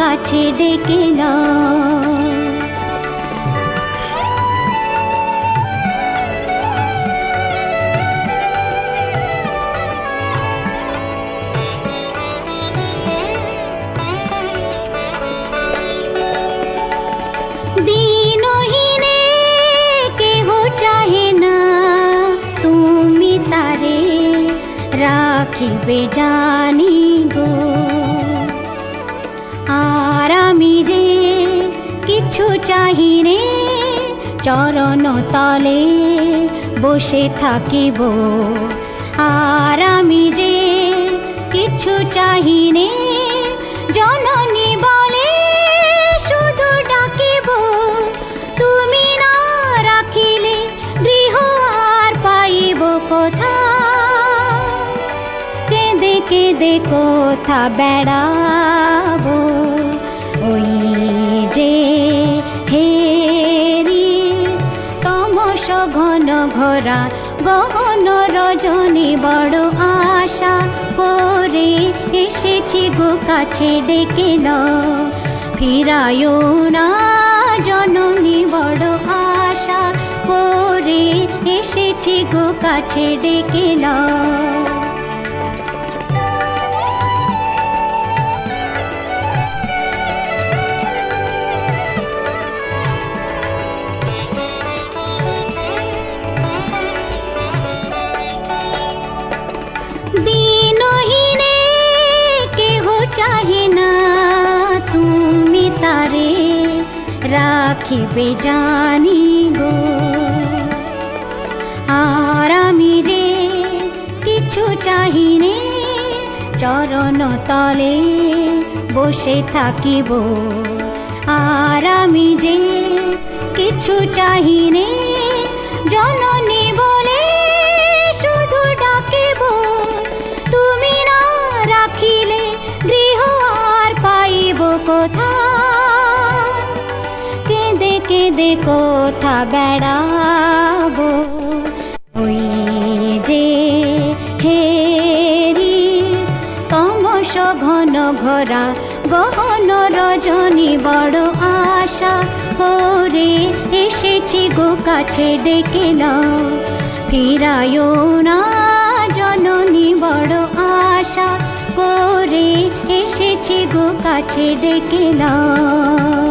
কাছে ডেকে নাও। দিনহীনে কেহ চাহে না তুমি তারে রাখিবে জানি গো। আর আমি যে কিছু চাহিনে চরণ তলে বসে থাকিব। আর আমি যে কিছু চাহিনে জননী বলে শুধু ডাকিব। তুমি না রাখিলে গৃহ আর পাইব কোথা। কেঁদে কেঁদে কোথা বেড়াবো ওই যে হেরি তমস ঘন ঘোরা গহন রজনী। বড় আশা করে এসেছি গো কাছে ডেকে নাও। ফিরায়ো না জননী বড় আশা করে এসেছি গো কাছে ডেকে নাও। দিনহীনে কেহ চাহে না তুমি তারে রাখিবে জানি গো। আর আমি যে কিছু চাহিনে চরণ তলে বসে থাকিব। আর আমি যে কিছু চাহিনে জননী বলে শুধু ডাকিব। তুমি না রাখিলে গৃহ আর পাইব কোথা। কেঁদে কেঁদে কোথা বেড়াবো ওই যে হেরি তমস ঘন ঘোরা গহন রজনী। বড় আশা করে এসেছি গো কাছে ডেকে নাও। ফিরায়ো না জননী বড় আশা করে এসেছি গো কাছে ডেকে নাও।